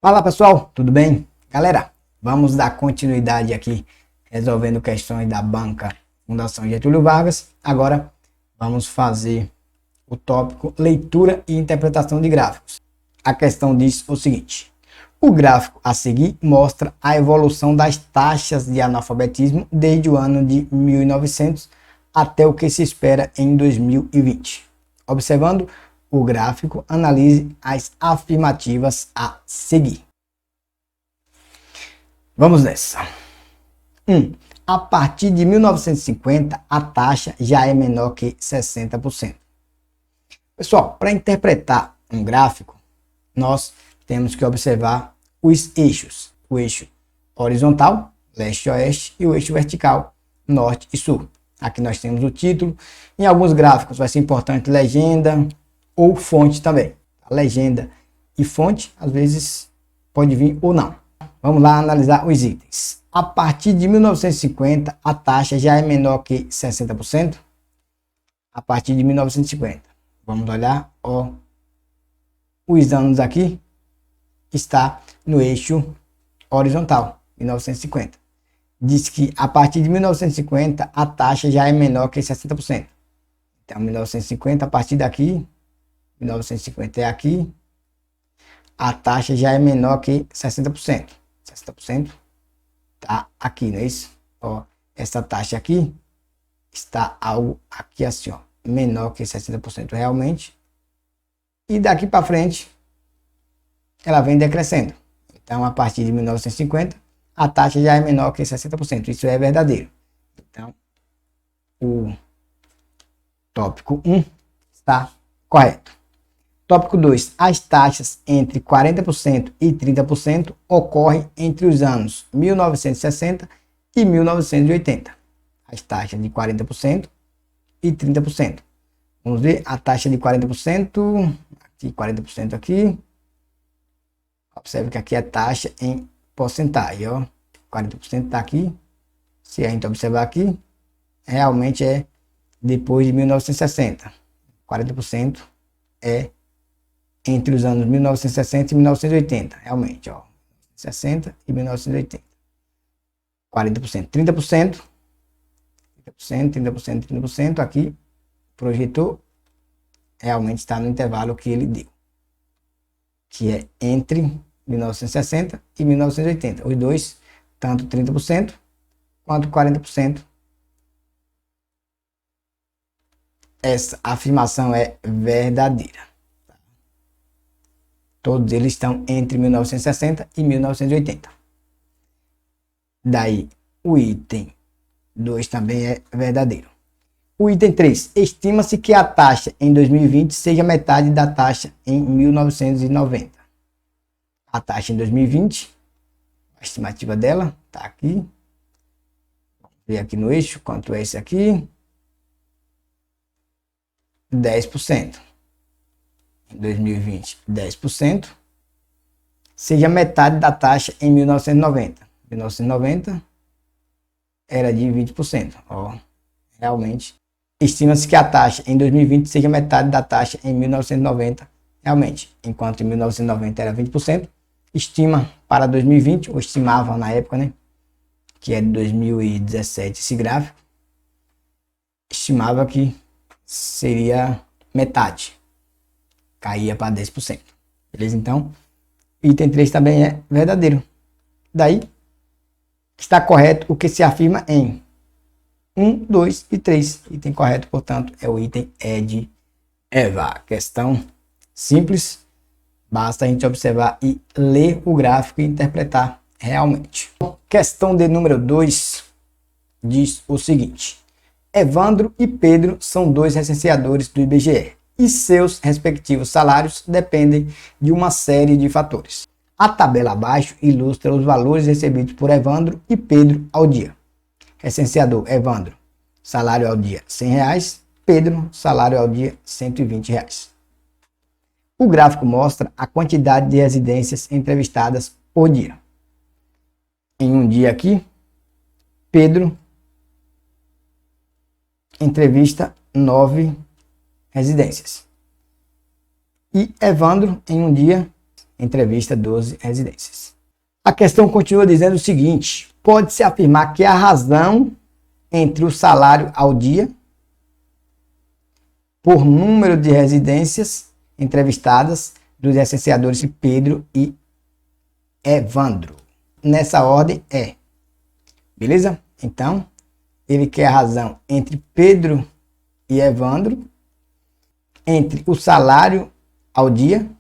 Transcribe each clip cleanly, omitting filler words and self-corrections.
Fala pessoal, tudo bem? Galera, vamos dar continuidade aqui resolvendo questões da banca Fundação Getúlio Vargas. Agora vamos fazer o tópico leitura e interpretação de gráficos. A questão diz o seguinte: o gráfico a seguir mostra a evolução das taxas de analfabetismo desde o ano de 1900 até o que se espera em 2020. Observando o gráfico, analise as afirmativas a seguir. Vamos nessa. 1. A partir de 1950, a taxa já é menor que 60%. Pessoal, para interpretar um gráfico, nós temos que observar os eixos. O eixo horizontal, leste e oeste, e o eixo vertical, norte e sul. Aqui nós temos o título. Em alguns gráficos vai ser importante legenda ou fonte também. A legenda e fonte, às vezes, pode vir ou não. Vamos lá analisar os itens. A partir de 1950, a taxa já é menor que 60%. A partir de 1950. Vamos olhar, ó, os anos aqui está no eixo horizontal, 1950. Diz que a partir de 1950, a taxa já é menor que 60%. Então, 1950, a partir daqui, 1950 é aqui, a taxa já é menor que 60%. 60% tá aqui, não é isso? Ó, essa taxa aqui está algo aqui assim, ó, menor que 60% realmente. E daqui para frente, ela vem decrescendo. Então, a partir de 1950, a taxa já é menor que 60%. Isso é verdadeiro. Então, o tópico 1 está correto. Tópico 2. As taxas entre 40% e 30% ocorrem entre os anos 1960 e 1980. As taxas de 40% e 30%. Vamos ver a taxa de 40%. Aqui, 40% aqui. Observe que aqui é taxa em porcentagem, ó. 40% está aqui. Se a gente observar aqui, realmente é depois de 1960. 40% é entre os anos 1960 e 1980, realmente, ó. 60 e 1980. 40%, 30%, 30%, 30%, aqui projetou, realmente está no intervalo que ele deu, que é entre 1960 e 1980. Os dois, tanto 30% quanto 40%. Essa afirmação é verdadeira. Todos eles estão entre 1960 e 1980. Daí, o item 2 também é verdadeiro. O item 3. Estima-se que a taxa em 2020 seja metade da taxa em 1990. A taxa em 2020, a estimativa dela está aqui. Vamos ver aqui no eixo quanto é esse aqui. 10%. Em 2020, 10%, seja metade da taxa em 1990. 1990 era de 20%. Ó, realmente, estima-se que a taxa em 2020 seja metade da taxa em 1990. Realmente, enquanto em 1990 era 20%, estima para 2020, ou estimavam na época, né, que é de 2017 esse gráfico, estimava que seria metade. Caía para 10%. Beleza? Então, item 3 também é verdadeiro. Daí, está correto o que se afirma em 1, 2 e 3. Item correto, portanto, é o item E de Eva. Questão simples. Basta a gente observar e ler o gráfico e interpretar realmente. Questão de número 2 diz o seguinte: Evandro e Pedro são dois recenseadores do IBGE. E seus respectivos salários dependem de uma série de fatores. A tabela abaixo ilustra os valores recebidos por Evandro e Pedro ao dia. Recenseador Evandro, salário ao dia R$100, Pedro, salário ao dia R$120. O gráfico mostra a quantidade de residências entrevistadas por dia. Em um dia aqui, Pedro entrevista 9 residências. E Evandro, em um dia, entrevista 12 residências. A questão continua dizendo o seguinte: pode-se afirmar que a razão entre o salário ao dia por número de residências entrevistadas dos licenciadores Pedro e Evandro. Nessa ordem é. Beleza? Então, ele quer a razão entre Pedro e Evandro, entre o salário ao dia.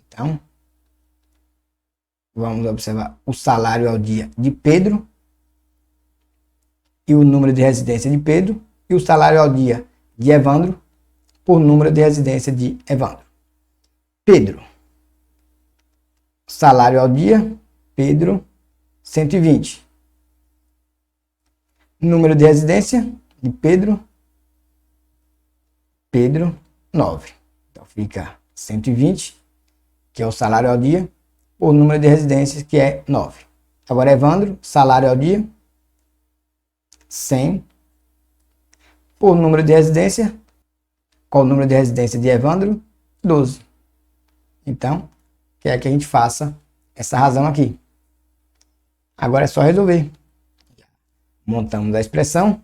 Então, vamos observar o salário ao dia de Pedro e o número de residência de Pedro, e o salário ao dia de Evandro por número de residência de Evandro. Pedro, salário ao dia, Pedro, 120. Número de residência de Pedro, 9. Então fica 120, que é o salário ao dia, por número de residências, que é 9. Agora, Evandro, salário ao dia, 100. Por número de residência, qual o número de residência de Evandro? 12. Então, quer que a gente faça essa razão aqui. Agora é só resolver. Montamos a expressão.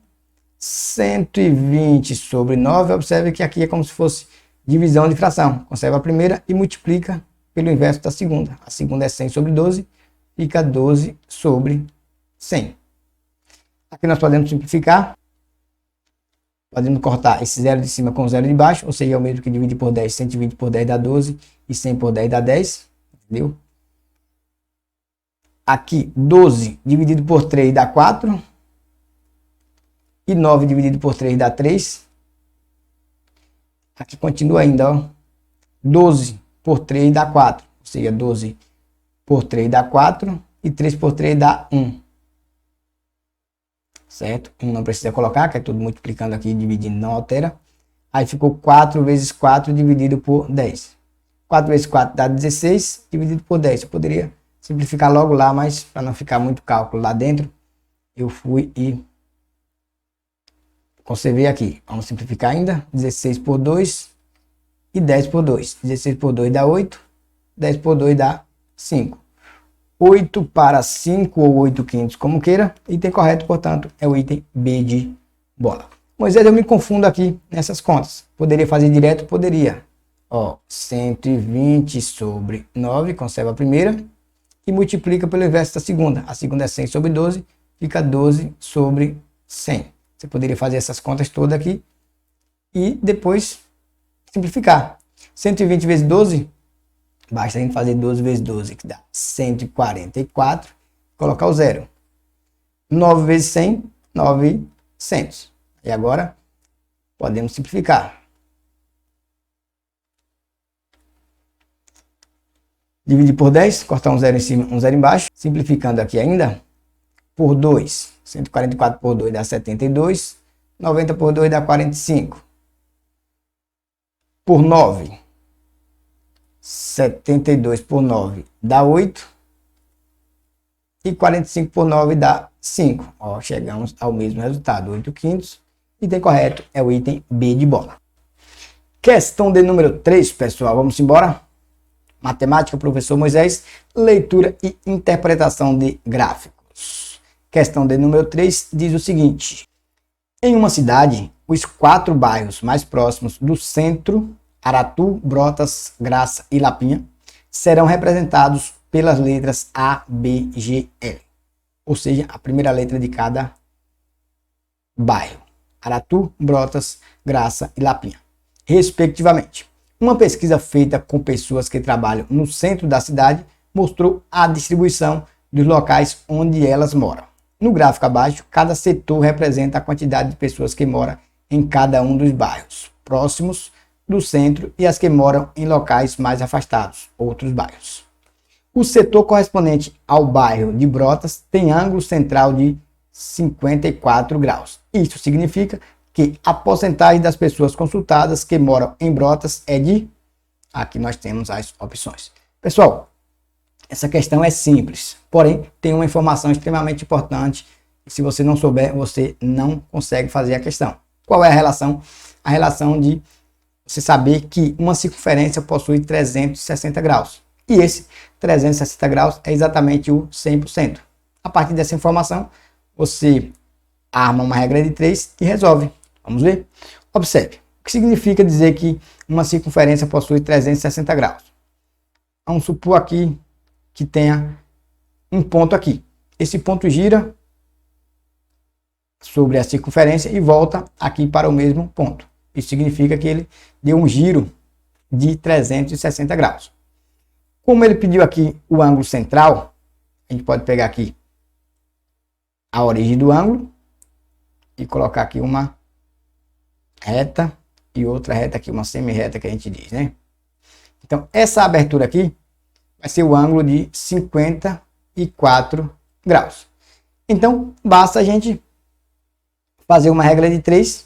120 sobre 9. Observe que aqui é como se fosse divisão de fração. Conserva a primeira e multiplica pelo inverso da segunda. A segunda é 100 sobre 12. Fica 12 sobre 100. Aqui nós podemos simplificar. Podemos cortar esse 0 de cima com o 0 de baixo, ou seja, é o mesmo que dividir por 10. 120 por 10 dá 12 e 100 por 10 dá 10. Entendeu? Aqui, 12 dividido por 3 dá 4. E 9 dividido por 3 dá 3. Aqui continua ainda, ó. 12 por 3 dá 4. Ou seja, 12 por 3 dá 4. E 3 por 3 dá 1. Certo? 1 não precisa colocar, que é tudo multiplicando aqui, dividindo, não altera. Aí ficou 4 vezes 4 dividido por 10. 4 vezes 4 dá 16, dividido por 10. Eu poderia simplificar logo lá, mas para não ficar muito cálculo lá dentro, eu fui e conservei aqui. Vamos simplificar ainda. 16 por 2 e 10 por 2. 16 por 2 dá 8. 10 por 2 dá 5. 8 para 5 ou 8 quintos, como queira. Item correto, portanto, é o item B de bola. Moisés, eu me confundo aqui nessas contas. Poderia fazer direto? Poderia. Ó, 120 sobre 9, conserva a primeira. E multiplica pelo inverso da segunda. A segunda é 100 sobre 12, fica 12 sobre 100. Você poderia fazer essas contas todas aqui e depois simplificar. 120 vezes 12, basta a gente fazer 12 vezes 12, que dá 144, colocar o 0. 9 vezes 100, 900. E agora podemos simplificar. Dividir por 10, cortar um 0 em cima, um 0 embaixo. Simplificando aqui ainda, por 2. 144 por 2 dá 72. 90 por 2 dá 45. Por 9. 72 por 9 dá 8. E 45 por 9 dá 5. Ó, chegamos ao mesmo resultado, 8 quintos. Item correto é o item B de bola. Questão de número 3, pessoal. Vamos embora? Matemática, professor Moisés. Leitura e interpretação de gráficos. Questão de número 3 diz o seguinte. Em uma cidade, os 4 bairros mais próximos do centro, Aratu, Brotas, Graça e Lapinha, serão representados pelas letras A, B, G, L. Ou seja, a primeira letra de cada bairro. Aratu, Brotas, Graça e Lapinha, respectivamente. Uma pesquisa feita com pessoas que trabalham no centro da cidade mostrou a distribuição dos locais onde elas moram. No gráfico abaixo, cada setor representa a quantidade de pessoas que moram em cada um dos bairros próximos do centro e as que moram em locais mais afastados, outros bairros. O setor correspondente ao bairro de Brotas tem ângulo central de 54 graus. Isso significa que a porcentagem das pessoas consultadas que moram em Brotas é de... Aqui nós temos as opções. Pessoal, essa questão é simples, porém tem uma informação extremamente importante. Se você não souber, você não consegue fazer a questão. Qual é a relação? A relação de você saber que uma circunferência possui 360 graus. E esse 360 graus é exatamente o 100%. A partir dessa informação, você arma uma regra de 3 e resolve. Vamos ver? Observe. O que significa dizer que uma circunferência possui 360 graus? Vamos supor aqui que tenha um ponto aqui. Esse ponto gira sobre a circunferência e volta aqui para o mesmo ponto. Isso significa que ele deu um giro de 360 graus. Como ele pediu aqui o ângulo central, a gente pode pegar aqui a origem do ângulo e colocar aqui uma reta e outra reta aqui, uma semi-reta que a gente diz, né? Então, essa abertura aqui vai ser o ângulo de 54 graus. Então, basta a gente fazer uma regra de 3,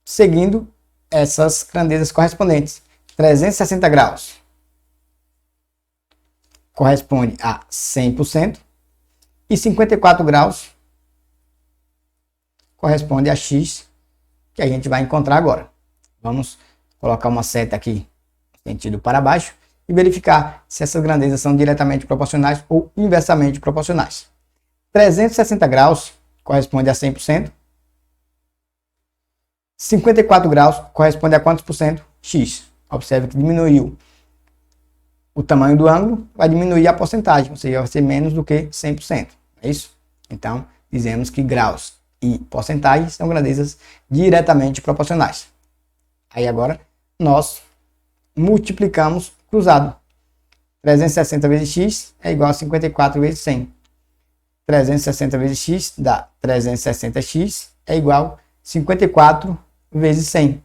seguindo essas grandezas correspondentes. 360 graus corresponde a 100% e 54 graus corresponde a x, que a gente vai encontrar agora. Vamos colocar uma seta aqui sentido para baixo e verificar se essas grandezas são diretamente proporcionais ou inversamente proporcionais. 360 graus corresponde a 100%. 54 graus corresponde a quantos por cento? X. Observe que diminuiu o tamanho do ângulo, vai diminuir a porcentagem, ou seja, vai ser menos do que 100%. É isso? Então, dizemos que graus e porcentagem são grandezas diretamente proporcionais. Aí agora, nós multiplicamos cruzado. 360 vezes x é igual a 54 vezes 100. 360 vezes x dá 360x é igual a 54 vezes 100.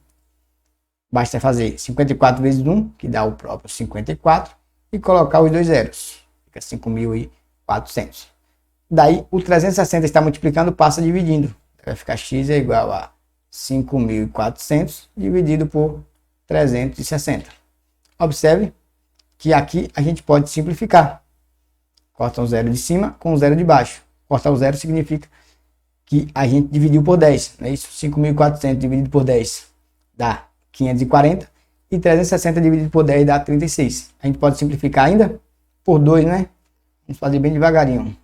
Basta fazer 54 vezes 1, que dá o próprio 54, e colocar os dois zeros. Fica 5.400. Daí, o 360 está multiplicando, passa dividindo. Vai ficar x é igual a 5.400 dividido por 360. Observe que aqui a gente pode simplificar. Corta o zero de cima com o zero de baixo. Cortar o zero significa que a gente dividiu por 10. Não é isso? 5.400 dividido por 10 dá 540. E 360 dividido por 10 dá 36. A gente pode simplificar ainda por 2, né? Vamos fazer bem devagarinho.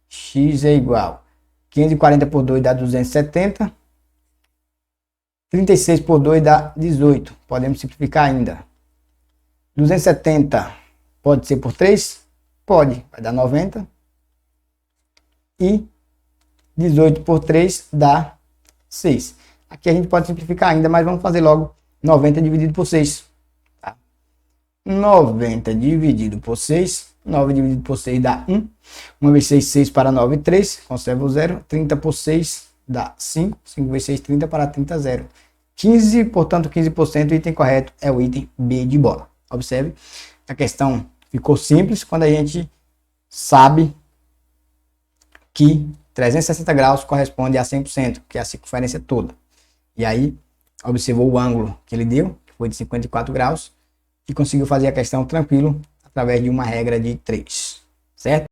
X é igual. 540 por 2 dá 270. 36 por 2 dá 18. Podemos simplificar ainda. 270 pode ser por 3? Pode. Vai dar 90. E 18 por 3 dá 6. Aqui a gente pode simplificar ainda, mas vamos fazer logo 90 dividido por 6. Tá? 90 dividido por 6. 9 dividido por 6 dá 1. 1 vezes 6, 6 para 9, 3. Conserva o 0. 30 por 6 dá 5. 5 vezes 6, 30 para 30, 0. 15, portanto 15%, o item correto é o item B de bola. Observe, a questão ficou simples quando a gente sabe que 360 graus corresponde a 100%, que é a circunferência toda. E aí, observou o ângulo que ele deu, que foi de 54 graus, e conseguiu fazer a questão tranquilo, através de uma regra de 3, certo?